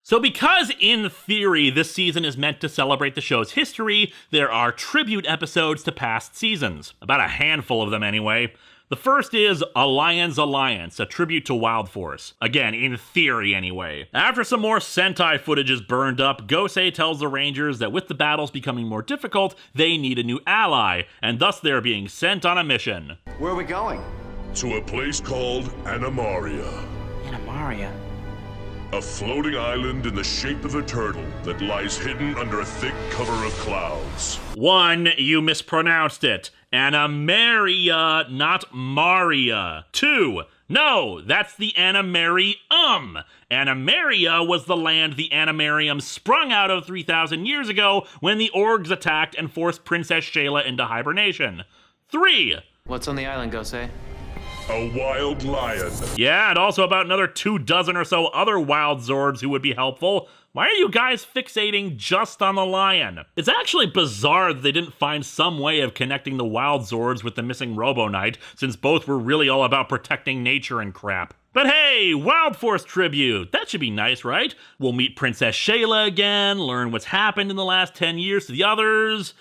So because, in theory, this season is meant to celebrate the show's history, there are tribute episodes to past seasons. About a handful of them anyway. The first is Alliance Alliance, a tribute to Wild Force. Again, in theory anyway. After some more Sentai footage is burned up, Gosei tells the Rangers that with the battles becoming more difficult, they need a new ally, and thus they're being sent on a mission. Where are we going? To a place called Animaria. Animaria? A floating island in the shape of a turtle that lies hidden under a thick cover of clouds. 1. You mispronounced it. Animaria, not Maria. 2. No, that's the Animarium. Animaria was the land the Animarium sprung out of 3,000 years ago when the Orgs attacked and forced Princess Shayla into hibernation. 3. What's on the island, Gosei? A wild lion. Yeah, and also about another 24 or so other wild Zords who would be helpful. Why are you guys fixating just on the lion? It's actually bizarre that they didn't find some way of connecting the wild Zords with the missing Robo Knight, since both were really all about protecting nature and crap. But hey, Wild Force tribute! That should be nice, right? We'll meet Princess Shayla again, learn what's happened in the last 10 years to the others.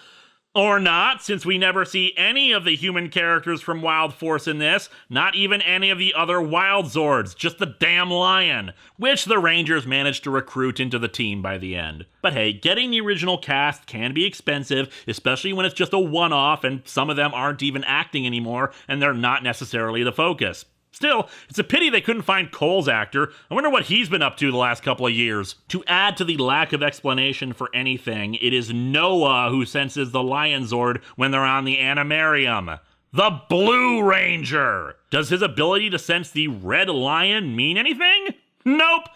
Or not, since we never see any of the human characters from Wild Force in this, not even any of the other Wild Zords, just the damn lion, which the Rangers managed to recruit into the team by the end. But hey, getting the original cast can be expensive, especially when it's just a one-off and some of them aren't even acting anymore and they're not necessarily the focus. Still, it's a pity they couldn't find Cole's actor. I wonder what he's been up to the last couple of years. To add to the lack of explanation for anything, it is Noah who senses the Lion Zord when they're on the Animarium. The Blue Ranger! Does his ability to sense the Red Lion mean anything? Nope!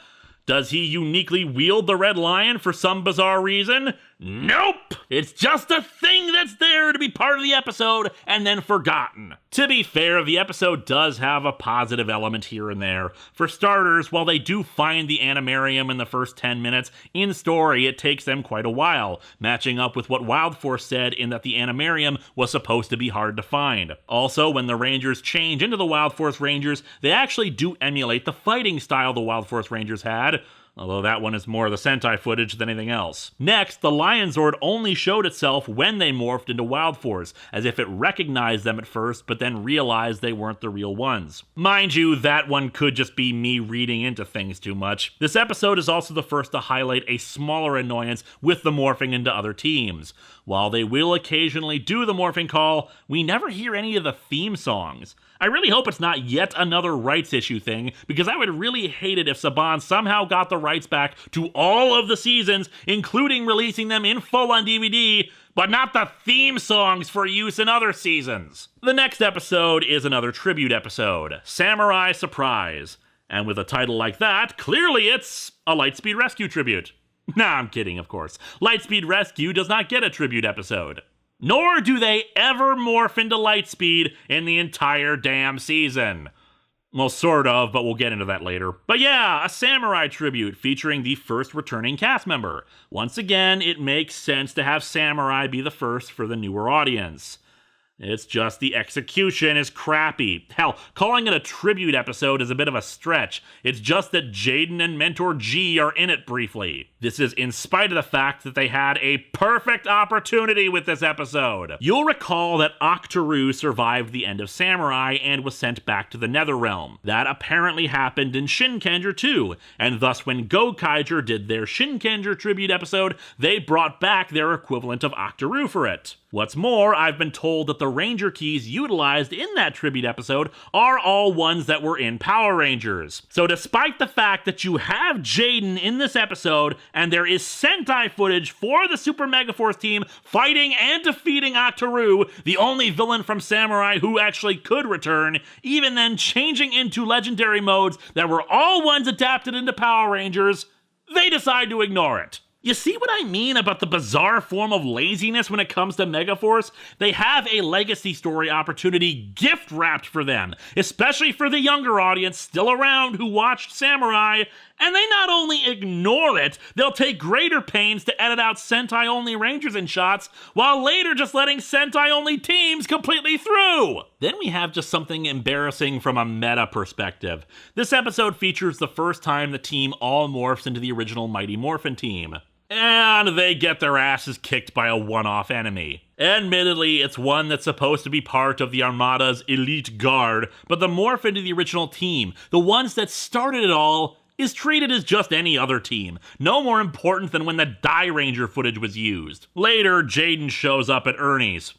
Does he uniquely wield the Red Lion for some bizarre reason? Nope! It's just a thing that's there to be part of the episode and then forgotten. To be fair, the episode does have a positive element here and there. For starters, while they do find the Animarium in the first 10 minutes, in story it takes them quite a while, matching up with what Wild Force said in that the Animarium was supposed to be hard to find. Also, when the Rangers change into the Wild Force Rangers, they actually do emulate the fighting style the Wild Force Rangers had, although that one is more of the Sentai footage than anything else. Next, the Lion Zord only showed itself when they morphed into Wild Force, as if it recognized them at first, but then realized they weren't the real ones. Mind you, that one could just be me reading into things too much. This episode is also the first to highlight a smaller annoyance with the morphing into other teams. While they will occasionally do the morphing call, we never hear any of the theme songs. I really hope it's not yet another rights issue thing, because I would really hate it if Saban somehow got the rights back to all of the seasons, including releasing them in full on DVD, but not the theme songs for use in other seasons. The next episode is another tribute episode, Samurai Surprise. And with a title like that, clearly it's a Lightspeed Rescue tribute. Nah, I'm kidding, of course. Lightspeed Rescue does not get a tribute episode. Nor do they ever morph into Lightspeed in the entire damn season. Well, sort of, but we'll get into that later. But yeah, a samurai tribute featuring the first returning cast member. Once again, it makes sense to have samurai be the first for the newer audience. It's just the execution is crappy. Hell, calling it a tribute episode is a bit of a stretch. It's just that Jaden and Mentor G are in it briefly. This is in spite of the fact that they had a perfect opportunity with this episode. You'll recall that Octoroo survived the end of Samurai and was sent back to the Netherrealm. That apparently happened in Shinkenger too, and thus when Gokaiger did their Shinkenger tribute episode, they brought back their equivalent of Octoroo for it. What's more, I've been told that the Ranger keys utilized in that tribute episode are all ones that were in Power Rangers. So despite the fact that you have Jaden in this episode, and there is Sentai footage for the Super Megaforce team fighting and defeating Octoroo, the only villain from Samurai who actually could return, even then changing into legendary modes that were all ones adapted into Power Rangers, they decide to ignore it. You see what I mean about the bizarre form of laziness when it comes to Megaforce? They have a legacy story opportunity gift-wrapped for them, especially for the younger audience still around who watched Samurai, And they not only ignore it, they'll take greater pains to edit out Sentai-only Rangers in shots, while later just letting Sentai-only teams completely through. Then we have just something embarrassing from a meta perspective. This episode features the first time the team all morphs into the original Mighty Morphin team. And they get their asses kicked by a one-off enemy. Admittedly, it's one that's supposed to be part of the Armada's elite guard, but the morph into the original team, the ones that started it all, is treated as just any other team, no more important than when the Die Ranger footage was used. Later, Jaden shows up at Ernie's.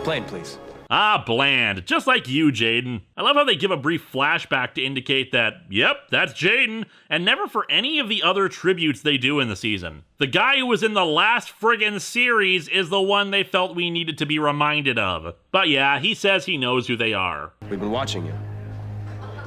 Plane, please. Ah, bland. Just like you, Jaden. I love how they give a brief flashback to indicate that, yep, that's Jaden, and never for any of the other tributes they do in the season. The guy who was in the last friggin' series is the one they felt we needed to be reminded of. But yeah, he says he knows who they are. We've been watching you.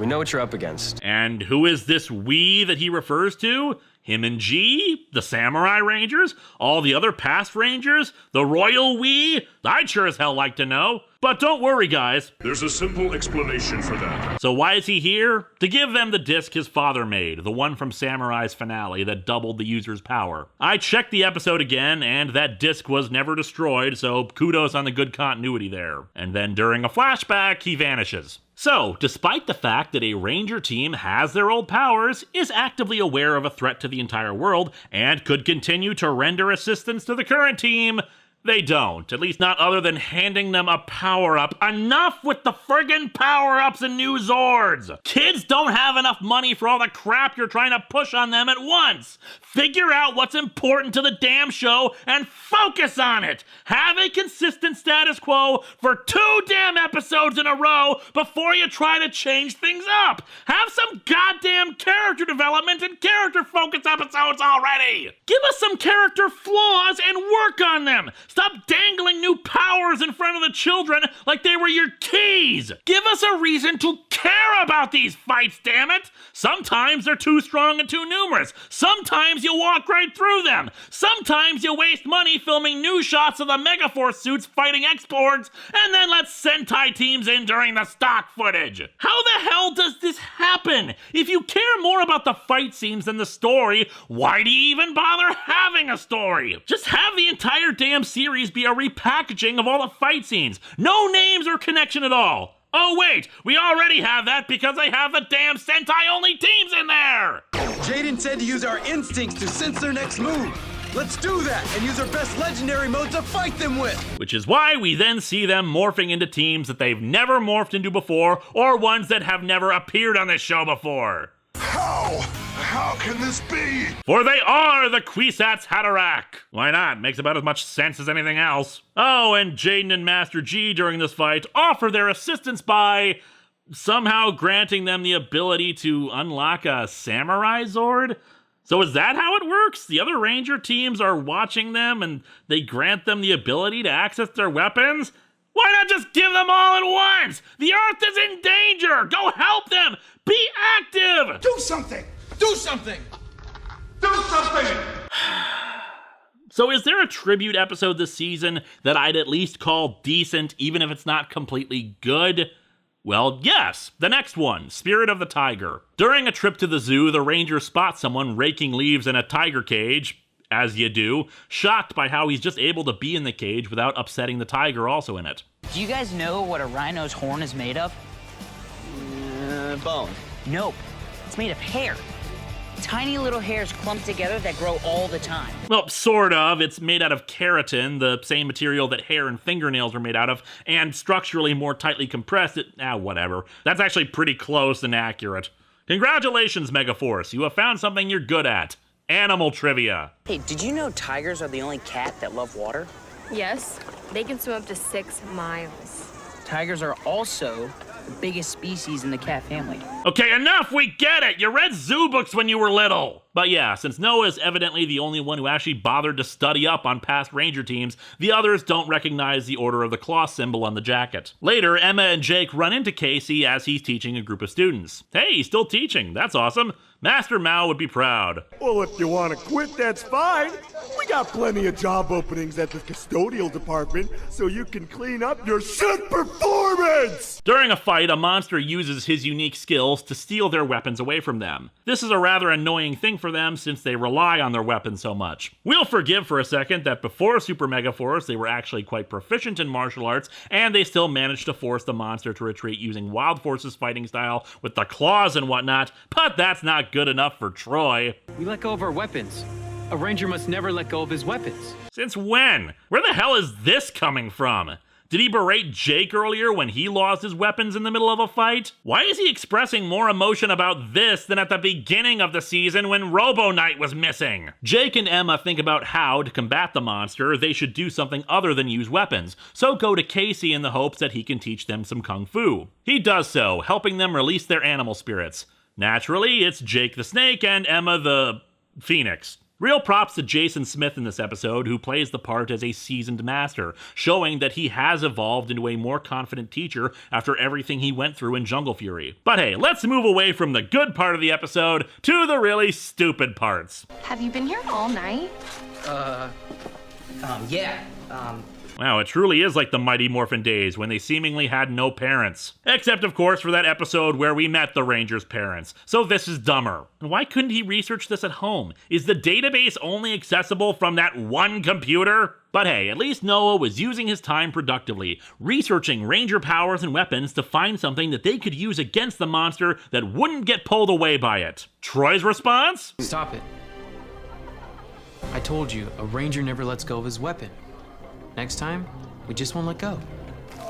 We know what you're up against. And who is this we that he refers to? Him and G? The Samurai Rangers? All the other past Rangers? The Royal We? I'd sure as hell like to know. But don't worry, guys. There's a simple explanation for that. So why is he here? To give them the disc his father made, the one from Samurai's finale that doubled the user's power. I checked the episode again, and that disc was never destroyed, so kudos on the good continuity there. And then during a flashback, he vanishes. So, despite the fact that a Ranger team has their old powers, is actively aware of a threat to the entire world, and could continue to render assistance to the current team, they don't. At least not other than handing them a power-up. Enough with the friggin' power-ups and new Zords! Kids don't have enough money for all the crap you're trying to push on them at once! Figure out what's important to the damn show and focus on it! Have a consistent status quo for 2 damn episodes in a row before you try to change things up! Have some goddamn character development and character focus episodes already! Give us some character flaws and work on them! Stop dangling new powers in front of the children like they were your keys! Give us a reason to care about these fights, damn it! Sometimes they're too strong and too numerous. Sometimes you walk right through them. Sometimes you waste money filming new shots of the Megaforce suits fighting X-Porgs and then let Sentai teams in during the stock footage. How the hell does this happen? If you care more about the fight scenes than the story, why do you even bother having a story? Just have the entire damn series be a repackaging of all the fight scenes. No names or connection at all. Oh wait, we already have that because they have the damn Sentai-only teams in there! Jaden said to use our instincts to sense their next move. Let's do that and use our best legendary mode to fight them with! Which is why we then see them morphing into teams that they've never morphed into before, or ones that have never appeared on this show before. How can this be? For they are the Kwisatz Haderach! Why not? Makes about as much sense as anything else. Oh, and Jaden and Master G during this fight offer their assistance by somehow granting them the ability to unlock a Samurai Zord? So is that how it works? The other Ranger teams are watching them and they grant them the ability to access their weapons? Why not just give them all at once? The Earth is in danger! Go help them! Be active! Do something! Do something! Do something! So is there a tribute episode this season that I'd at least call decent, even if it's not completely good? Well, yes, the next one, Spirit of the Tiger. During a trip to the zoo, the Ranger spots someone raking leaves in a tiger cage, as you do, shocked by how he's just able to be in the cage without upsetting the tiger also in it. Do you guys know what a rhino's horn is made of? Bone. Nope. It's made of hair. Tiny little hairs clumped together that grow all the time. Well, sort of. It's made out of keratin, the same material that hair and fingernails are made out of, and structurally more tightly compressed. Whatever. That's actually pretty close and accurate. Congratulations, Megaforce. You have found something you're good at. Animal trivia. Hey, did you know tigers are the only cat that love water? Yes, they can swim up to 6 miles. Tigers are also the biggest species in the cat family. Okay, enough! We get it! You read zoo books when you were little! But yeah, since Noah is evidently the only one who actually bothered to study up on past Ranger teams, the others don't recognize the Order of the Claw symbol on the jacket. Later, Emma and Jake run into Casey as he's teaching a group of students. Hey, he's still teaching. That's awesome. Master Mao would be proud. Well, if you want to quit, that's fine. We got plenty of job openings at the custodial department, so you can clean up your shit performance! During a fight, a monster uses his unique skills to steal their weapons away from them. This is a rather annoying thing for them since they rely on their weapons so much. We'll forgive for a second that before Super Megaforce, they were actually quite proficient in martial arts, and they still managed to force the monster to retreat using Wild Force's fighting style with the claws and whatnot, but that's not good enough for Troy. We let go of our weapons. A ranger must never let go of his weapons. Since when? Where the hell is this coming from? Did he berate Jake earlier when he lost his weapons in the middle of a fight? Why is he expressing more emotion about this than at the beginning of the season when Robo Knight was missing? Jake and Emma think about how, to combat the monster, they should do something other than use weapons, so go to Casey in the hopes that he can teach them some kung fu. He does so, helping them release their animal spirits. Naturally, it's Jake the Snake and Emma the Phoenix. Real props to Jason Smith in this episode, who plays the part as a seasoned master, showing that he has evolved into a more confident teacher after everything he went through in Jungle Fury. But hey, let's move away from the good part of the episode to the really stupid parts. Have you been here all night? Yeah. Wow, it truly is like the Mighty Morphin days when they seemingly had no parents. Except, of course, for that episode where we met the Ranger's parents. So this is dumber. Why couldn't he research this at home? Is the database only accessible from that one computer? But hey, at least Noah was using his time productively, researching Ranger powers and weapons to find something that they could use against the monster that wouldn't get pulled away by it. Troy's response? Stop it. I told you, a ranger never lets go of his weapon. Next time, we just won't let go.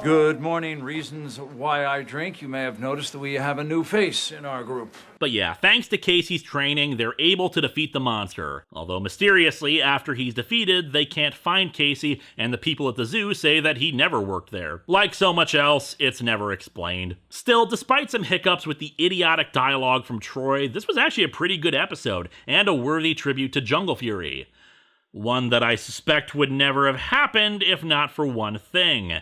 Good morning. Reasons why I drink. You may have noticed that we have a new face in our group. But yeah, thanks to Casey's training, they're able to defeat the monster. Although mysteriously, after he's defeated, they can't find Casey, and the people at the zoo say that he never worked there. Like so much else, it's never explained. Still, despite some hiccups with the idiotic dialogue from Troy, this was actually a pretty good episode, and a worthy tribute to Jungle Fury. One that I suspect would never have happened if not for one thing.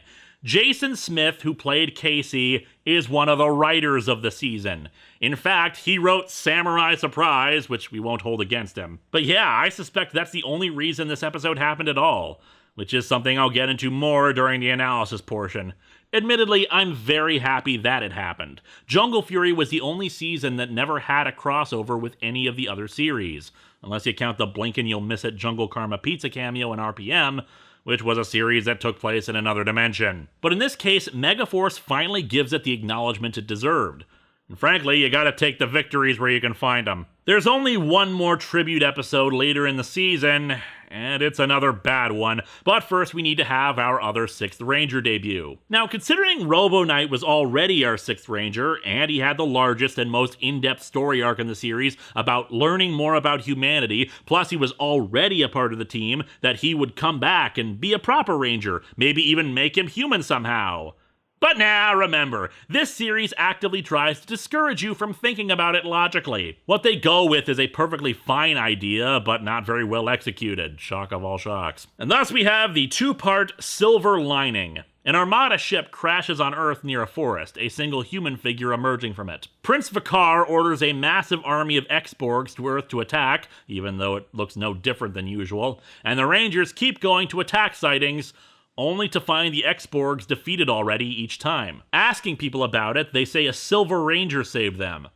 Jason Smith, who played Casey, is one of the writers of the season. In fact, he wrote Samurai Surprise, which we won't hold against him. But yeah, I suspect that's the only reason this episode happened at all, which is something I'll get into more during the analysis portion. Admittedly, I'm very happy that it happened. Jungle Fury was the only season that never had a crossover with any of the other series, unless you count the blink and you'll miss it Jungle Karma Pizza cameo in RPM, which was a series that took place in another dimension. But in this case, Megaforce finally gives it the acknowledgement it deserved. And frankly, you gotta take the victories where you can find them. There's only one more tribute episode later in the season, and it's another bad one, but first we need to have our other 6th Ranger debut. Now, considering Robo Knight was already our 6th Ranger, and he had the largest and most in-depth story arc in the series about learning more about humanity, plus he was already a part of the team, that he would come back and be a proper Ranger, maybe even make him human somehow. But now, remember, this series actively tries to discourage you from thinking about it logically. What they go with is a perfectly fine idea, but not very well executed. Shock of all shocks. And thus we have the 2-part Silver Lining. An Armada ship crashes on Earth near a forest, a single human figure emerging from it. Prince Vicar orders a massive army of X-Borgs to Earth to attack, even though it looks no different than usual, and the Rangers keep going to attack sightings, only to find the X-Borgs defeated already each time. Asking people about it, they say a Silver Ranger saved them.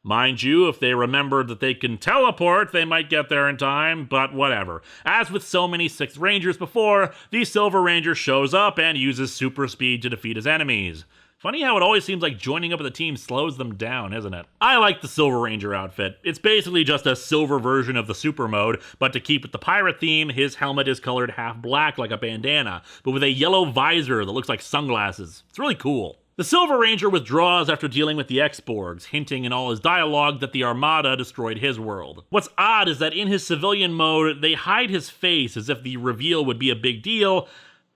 Mind you, if they remembered that they can teleport, they might get there in time, but whatever. As with so many 6th Rangers before, the Silver Ranger shows up and uses super speed to defeat his enemies. Funny how it always seems like joining up with a team slows them down, isn't it? I like the Silver Ranger outfit. It's basically just a silver version of the super mode, but to keep with the pirate theme, his helmet is colored half black like a bandana, but with a yellow visor that looks like sunglasses. It's really cool. The Silver Ranger withdraws after dealing with the X-Borgs, hinting in all his dialogue that the Armada destroyed his world. What's odd is that in his civilian mode, they hide his face as if the reveal would be a big deal,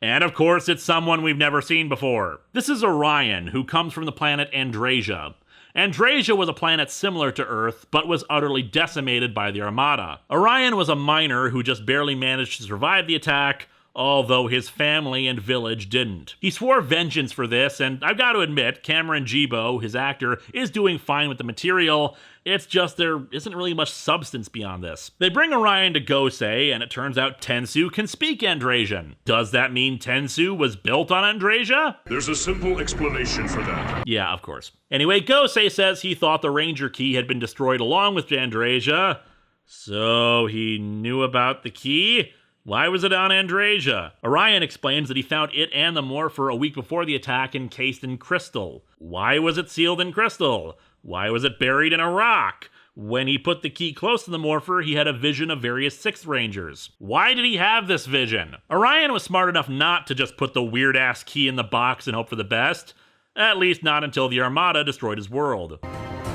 and of course, it's someone we've never seen before. This is Orion, who comes from the planet Andrasia. Andrasia was a planet similar to Earth, but was utterly decimated by the Armada. Orion was a miner who just barely managed to survive the attack, although his family and village didn't. He swore vengeance for this, and I've got to admit, Cameron Jibo, his actor, is doing fine with the material. It's just there isn't really much substance beyond this. They bring Orion to Gosei, and it turns out Tensu can speak Andrasian. Does that mean Tensu was built on Andrasia? There's a simple explanation for that. Yeah, of course. Anyway, Gosei says he thought the Ranger key had been destroyed along with Andrasia. So he knew about the key? Why was it on Andrasia? Orion explains that he found it and the Morpher a week before the attack encased in crystal. Why was it sealed in crystal? Why was it buried in a rock? When he put the key close to the Morpher, he had a vision of various Sixth Rangers. Why did he have this vision? Orion was smart enough not to just put the weird-ass key in the box and hope for the best. At least not until the Armada destroyed his world.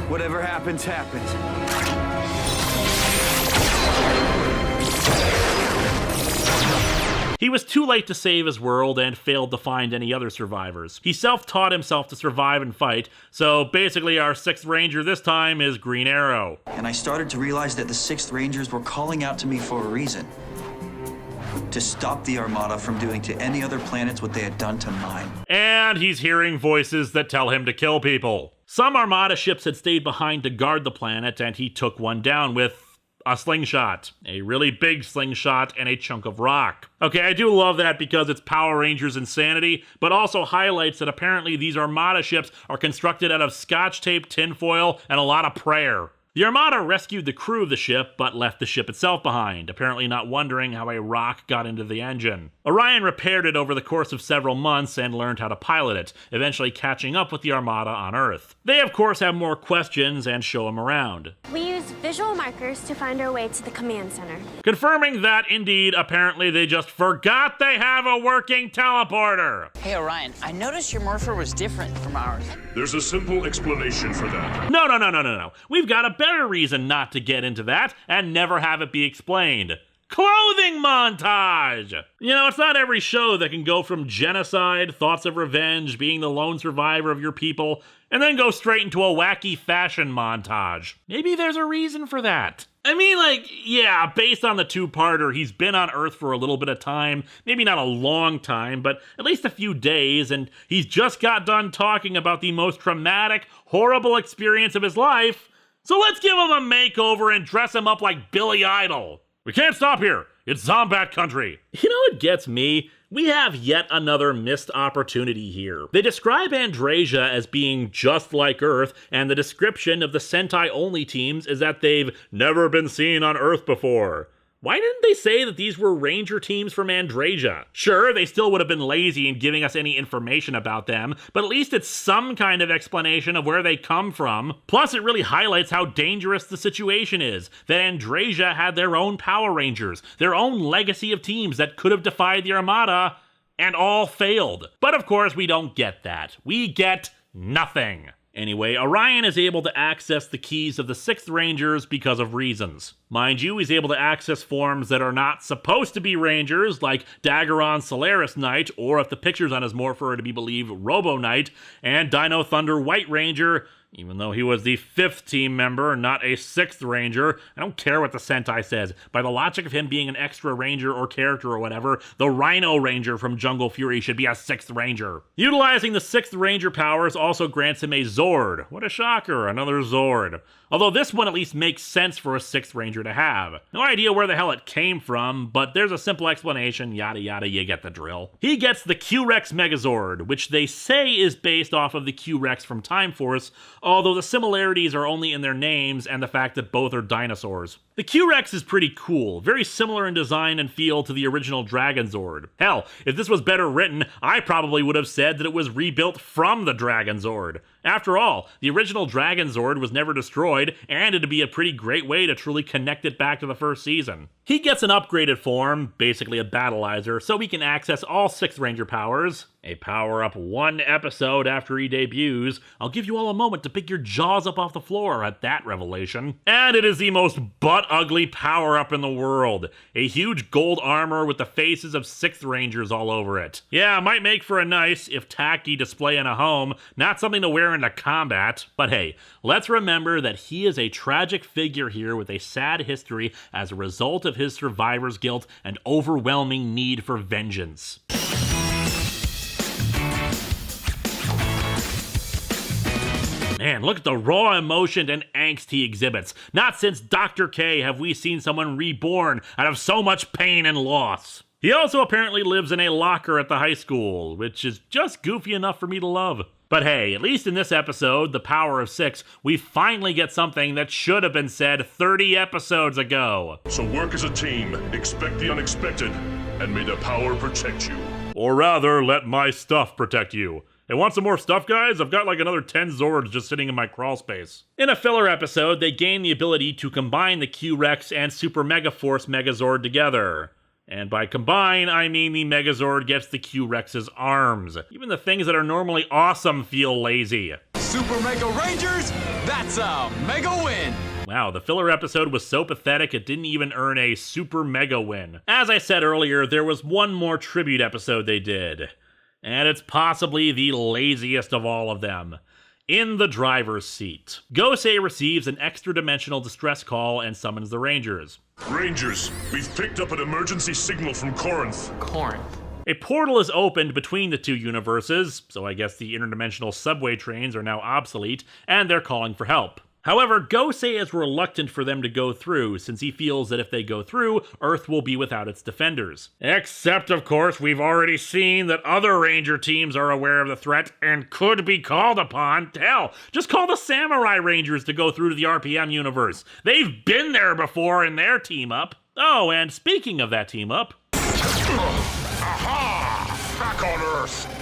Whatever happens, happens. He was too late to save his world and failed to find any other survivors. He self-taught himself to survive and fight, so basically our Sixth Ranger this time is Green Arrow. And I started to realize that the Sixth Rangers were calling out to me for a reason. To stop the Armada from doing to any other planets what they had done to mine. And he's hearing voices that tell him to kill people. Some Armada ships had stayed behind to guard the planet, and he took one down with a slingshot. A really big slingshot and a chunk of rock. Okay, I do love that because it's Power Rangers insanity, but also highlights that apparently these Armada ships are constructed out of scotch tape, tinfoil, and a lot of prayer. The Armada rescued the crew of the ship, but left the ship itself behind, apparently not wondering how a rock got into the engine. Orion repaired it over the course of several months and learned how to pilot it, eventually catching up with the Armada on Earth. They of course have more questions and show him around. We use visual markers to find our way to the command center. Confirming that, indeed, apparently they just forgot they have a working teleporter! Hey, Orion, I noticed your Morpher was different from ours. There's a simple explanation for that. No. We've got a better reason not to get into that and never have it be explained. Clothing montage! You know, it's not every show that can go from genocide, thoughts of revenge, being the lone survivor of your people, and then go straight into a wacky fashion montage. Maybe there's a reason for that. I mean, yeah, based on the two-parter, he's been on Earth for a little bit of time, maybe not a long time, but at least a few days, and he's just got done talking about the most traumatic, horrible experience of his life, so let's give him a makeover and dress him up like Billy Idol. We can't stop here. It's Zombat country. You know what gets me? We have yet another missed opportunity here. They describe Andrasia as being just like Earth, and the description of the Sentai-only teams is that they've never been seen on Earth before. Why didn't they say that these were Ranger teams from Andrasia? Sure, they still would have been lazy in giving us any information about them, but at least it's some kind of explanation of where they come from. Plus, it really highlights how dangerous the situation is, that Andrasia had their own Power Rangers, their own legacy of teams that could have defied the Armada, and all failed. But of course, we don't get that. We get nothing. Anyway, Orion is able to access the keys of the Sixth Rangers because of reasons. Mind you, he's able to access forms that are not supposed to be Rangers, like Daggeron Solaris Knight, or if the pictures on his Morpher are to be believed, Robo Knight, and Dino Thunder White Ranger, even though he was the 5th team member, not a 6th Ranger. I don't care what the Sentai says. By the logic of him being an extra Ranger or character or whatever, the Rhino Ranger from Jungle Fury should be a 6th Ranger. Utilizing the 6th Ranger powers also grants him a Zord. What a shocker, another Zord. Although this one at least makes sense for a 6th Ranger to have. No idea where the hell it came from, but there's a simple explanation, yada yada, you get the drill. He gets the Q-Rex Megazord, which they say is based off of the Q-Rex from Time Force, although the similarities are only in their names and the fact that both are dinosaurs. The Q-Rex is pretty cool, very similar in design and feel to the original Dragon Zord. Hell, if this was better written, I probably would have said that it was rebuilt from the Dragon Zord. After all, the original Dragon Zord was never destroyed, and it'd be a pretty great way to truly connect it back to the first season. He gets an upgraded form, basically a battleizer, so he can access all 6th Ranger powers. A power-up 1 episode after he debuts. I'll give you all a moment to pick your jaws up off the floor at that revelation. And it is the most butt-ugly power-up in the world. A huge gold armor with the faces of 6th Rangers all over it. Yeah, might make for a nice, if tacky, display in a home, not something to wear in return to combat. But hey, let's remember that he is a tragic figure here with a sad history as a result of his survivor's guilt and overwhelming need for vengeance. Man, look at the raw emotion and angst he exhibits. Not since Dr. K have we seen someone reborn out of so much pain and loss. He also apparently lives in a locker at the high school, which is just goofy enough for me to love. But hey, at least in this episode, The Power of Six, we finally get something that should have been said 30 episodes ago. So work as a team, expect the unexpected, and may the power protect you. Or rather, let my stuff protect you. Hey, want some more stuff, guys? I've got like another 10 Zords just sitting in my crawl space. In a filler episode, they gain the ability to combine the Q-Rex and Super Megaforce Megazord together. And by combine, I mean the Megazord gets the Q-Rex's arms. Even the things that are normally awesome feel lazy. Super Mega Rangers, that's a mega win! Wow, the filler episode was so pathetic it didn't even earn a Super Mega win. As I said earlier, there was one more tribute episode they did. And it's possibly the laziest of all of them. In the driver's seat, Gosei receives an extra-dimensional distress call and summons the Rangers. Rangers, we've picked up an emergency signal from Corinth. Corinth. A portal is opened between the two universes, so I guess the interdimensional subway trains are now obsolete, and they're calling for help. However, Gosei is reluctant for them to go through, since he feels that if they go through, Earth will be without its defenders. Except, of course, we've already seen that other Ranger teams are aware of the threat and could be called upon. Hell, just call the Samurai Rangers to go through to the RPM universe. They've been there before in their team-up. Oh, and speaking of that team-up... Aha! Back on Earth!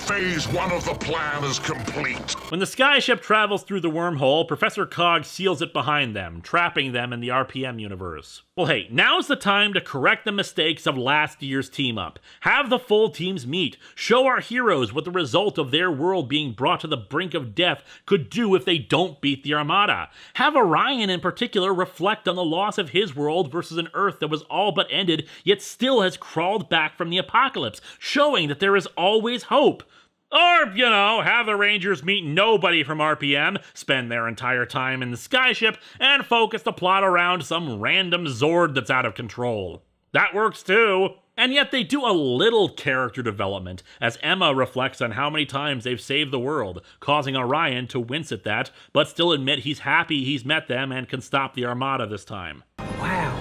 Phase 1 of the plan is complete. When the skyship travels through the wormhole, Professor Cog seals it behind them, trapping them in the RPM universe. Well hey, now's the time to correct the mistakes of last year's team-up. Have the full teams meet. Show our heroes what the result of their world being brought to the brink of death could do if they don't beat the Armada. Have Orion in particular reflect on the loss of his world versus an Earth that was all but ended, yet still has crawled back from the apocalypse, showing that there is always hope. Or, you know, have the Rangers meet nobody from RPM, spend their entire time in the skyship, and focus the plot around some random Zord that's out of control. That works too. And yet they do a little character development, as Emma reflects on how many times they've saved the world, causing Orion to wince at that, but still admit he's happy he's met them and can stop the Armada this time. Wow.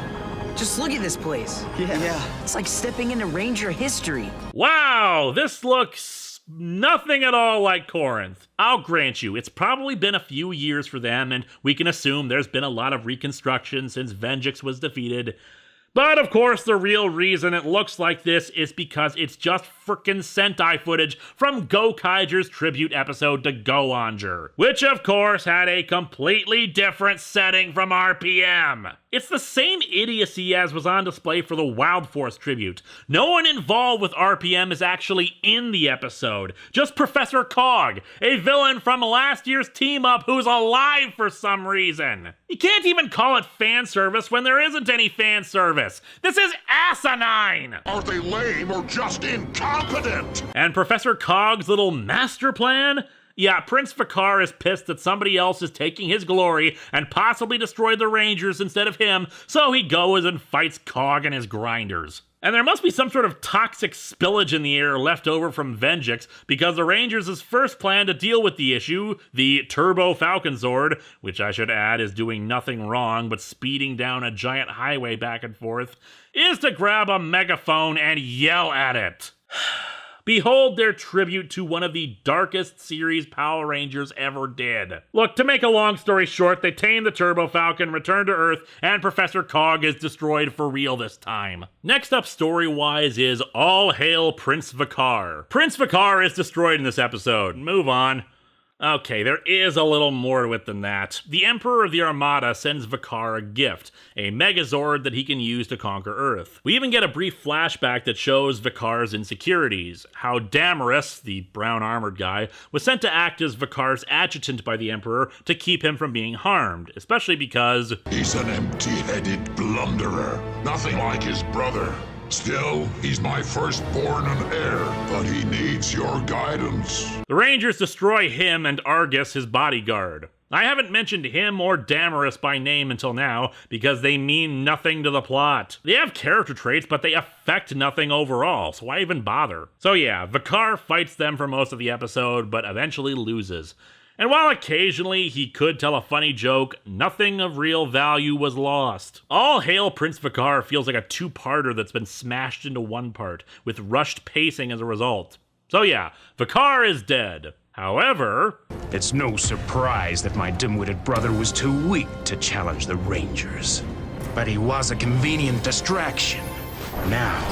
Just look at this place. Yeah. It's like stepping into Ranger history. Wow, this looks nothing at all like Corinth. I'll grant you, it's probably been a few years for them, and we can assume there's been a lot of reconstruction since Vengeance was defeated. But of course, the real reason it looks like this is because it's just frickin' Sentai footage from Gokaiger's tribute episode to Go-Onger, which of course had a completely different setting from RPM. It's the same idiocy as was on display for the Wild Force tribute. No one involved with RPM is actually in the episode, just Professor Cog, a villain from last year's team-up who's alive for some reason. You can't even call it fan service when there isn't any fan service. This is asinine! Are they lame or just incompetent? And Professor Cog's little master plan? Yeah, Prince Vicar is pissed that somebody else is taking his glory and possibly destroyed the Rangers instead of him, so he goes and fights Cog and his grinders. And there must be some sort of toxic spillage in the air left over from Vengeance, because the Rangers' first plan to deal with the issue, the Turbo Falcon Zord, which I should add is doing nothing wrong but speeding down a giant highway back and forth, is to grab a megaphone and yell at it. Behold their tribute to one of the darkest series Power Rangers ever did. Look, to make a long story short, they tame the Turbo Falcon, return to Earth, and Professor Cog is destroyed for real this time. Next up story-wise is All Hail Prince Vicar. Prince Vicar is destroyed in this episode. Move on. Okay, there is a little more to it than that. The Emperor of the Armada sends Vicar a gift, a Megazord that he can use to conquer Earth. We even get a brief flashback that shows Vicar's insecurities, how Damaris, the brown armored guy, was sent to act as Vicar's adjutant by the Emperor to keep him from being harmed, especially because He's an empty-headed blunderer, nothing like his brother. Still, he's my firstborn and heir, but he needs your guidance. The Rangers destroy him and Argus, his bodyguard. I haven't mentioned him or Damaris by name until now because they mean nothing to the plot. They have character traits, but they affect nothing overall, so why even bother? So yeah, Vakar fights them for most of the episode, but eventually loses. And while occasionally he could tell a funny joke, nothing of real value was lost. All Hail Prince Vakar feels like a two-parter that's been smashed into one part, with rushed pacing as a result. So yeah, Vakar is dead. However, it's no surprise that my dim-witted brother was too weak to challenge the Rangers. But he was a convenient distraction. Now,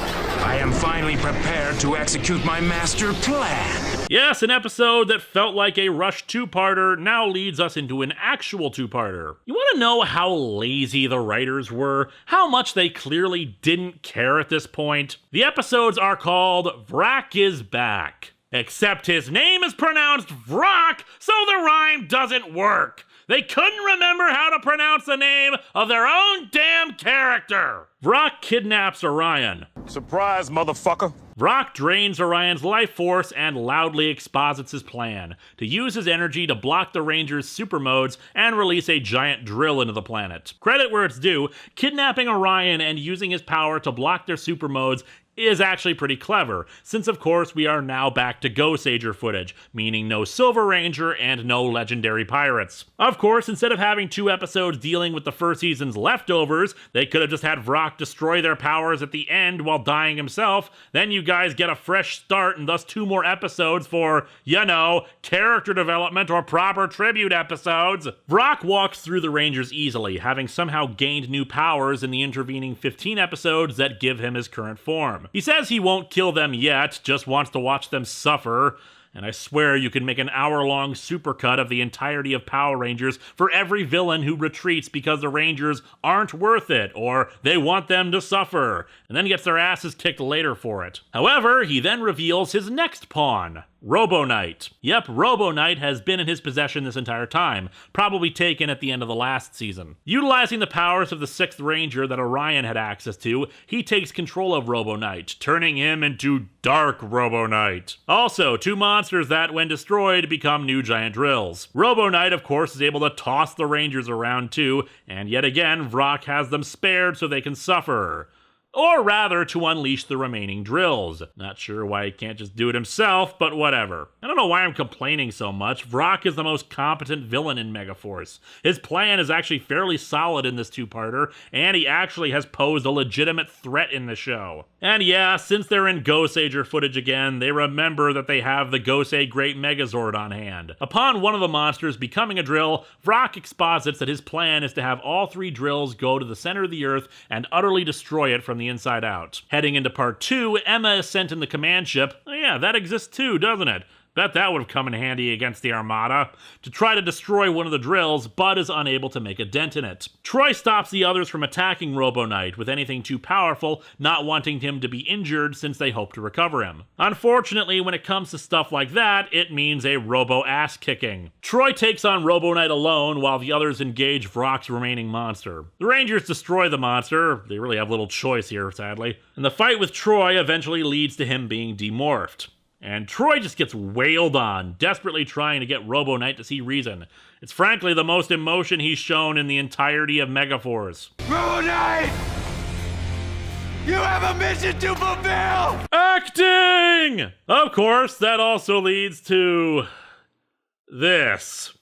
I am finally prepared to execute my master plan. Yes, an episode that felt like a rushed two-parter now leads us into an actual two-parter. You want to know how lazy the writers were? How much they clearly didn't care at this point? The episodes are called Vrak is Back. Except his name is pronounced Vrak, so the rhyme doesn't work. They couldn't remember how to pronounce the name of their own damn character. Vrak kidnaps Orion. Surprise, motherfucker. Vrak drains Orion's life force and loudly exposits his plan to use his energy to block the Rangers' super modes and release a giant drill into the planet. Credit where it's due, kidnapping Orion and using his power to block their super modes is actually pretty clever, since of course we are now back to Ghost Ager footage, meaning no Silver Ranger and no legendary pirates. Of course, instead of having 2 episodes dealing with the first season's leftovers, they could have just had Vrak destroy their powers at the end while dying himself, then you guys get a fresh start and thus 2 more episodes for, you know, character development or proper tribute episodes. Vrak walks through the Rangers easily, having somehow gained new powers in the intervening 15 episodes that give him his current form. He says he won't kill them yet, just wants to watch them suffer. And I swear you can make an hour-long supercut of the entirety of Power Rangers for every villain who retreats because the Rangers aren't worth it, or they want them to suffer, and then gets their asses kicked later for it. However, he then reveals his next pawn, Robo Knight. Yep, Robo Knight has been in his possession this entire time, probably taken at the end of the last season. Utilizing the powers of the 6th Ranger that Orion had access to, he takes control of Robo Knight, turning him into Dark Robo Knight. Also, 2 monsters that, when destroyed, become new giant drills. Robo Knight, of course, is able to toss the Rangers around too, and yet again, Vrak has them spared so they can suffer. Or rather, to unleash the remaining drills. Not sure why he can't just do it himself, but whatever. I don't know why I'm complaining so much. Vrak is the most competent villain in Megaforce. His plan is actually fairly solid in this 2-parter, and he actually has posed a legitimate threat in the show. And yeah, since they're in Ghost Ager footage again, they remember that they have the Gosei Great Megazord on hand. Upon one of the monsters becoming a drill, Vrak exposits that his plan is to have all 3 drills go to the center of the Earth and utterly destroy it from the inside out. Heading into part 2, Emma is sent in the command ship. Oh yeah, that exists too, doesn't it? Bet that would have come in handy against the Armada. To try to destroy one of the drills, Bud is unable to make a dent in it. Troy stops the others from attacking Robo Knight with anything too powerful, not wanting him to be injured since they hope to recover him. Unfortunately, when it comes to stuff like that, it means a Robo ass kicking. Troy takes on Robo Knight alone while the others engage Vrak's remaining monster. The Rangers destroy the monster. They really have little choice here, sadly. And the fight with Troy eventually leads to him being demorphed. And Troy just gets wailed on, desperately trying to get Robo Knight to see reason. It's frankly the most emotion he's shown in the entirety of Megaforce. Robo Knight! You have a mission to fulfill! Acting! Of course, that also leads to this.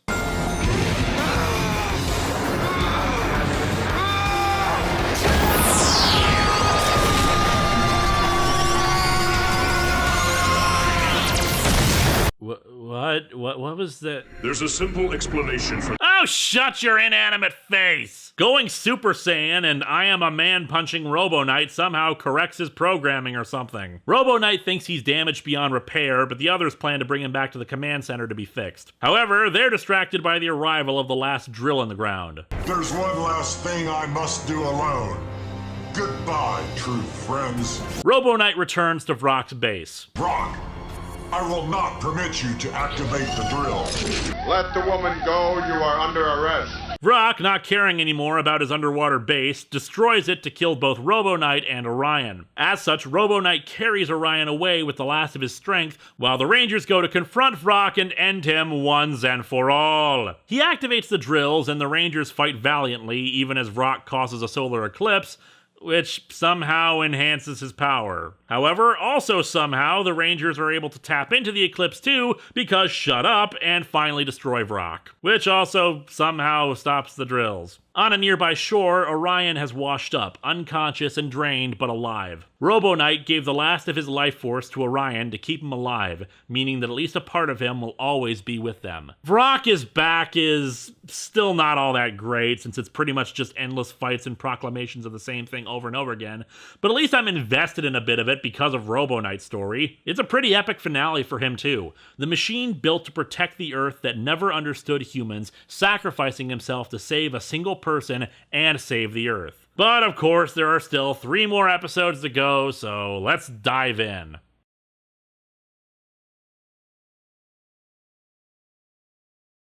What was that? There's a simple explanation for... Oh, shut your inanimate face! Going Super Saiyan and I am a man punching Robo Knight somehow corrects his programming or something. Robo Knight thinks he's damaged beyond repair, but the others plan to bring him back to the command center to be fixed. However, they're distracted by the arrival of the last drill in the ground. There's one last thing I must do alone. Goodbye, true friends. Robo Knight returns to Vrak's base. Vrak, I will not permit you to activate the drill. Let the woman go. You are under arrest. Vrock, not caring anymore about his underwater base, destroys it to kill both Robo Knight and Orion. As such, Robo Knight carries Orion away with the last of his strength, while the Rangers go to confront Vrock and end him once and for all. He activates the drills, and the Rangers fight valiantly, even as Vrock causes a solar eclipse, which somehow enhances his power. However, also somehow, the Rangers are able to tap into the eclipse too, because Shut Up and finally destroy Vrock, which also somehow stops the drills. On a nearby shore, Orion has washed up, unconscious and drained, but alive. Robo Knight gave the last of his life force to Orion to keep him alive, meaning that at least a part of him will always be with them. Vrock's back is still not all that great, since it's pretty much just endless fights and proclamations of the same thing over and over again, but at least I'm invested in a bit of it because of Robo Knight's story. It's a pretty epic finale for him too. The machine built to protect the Earth that never understood humans, sacrificing himself to save a single person and save the Earth. But of course, there are still 3 more episodes to go, so let's dive in.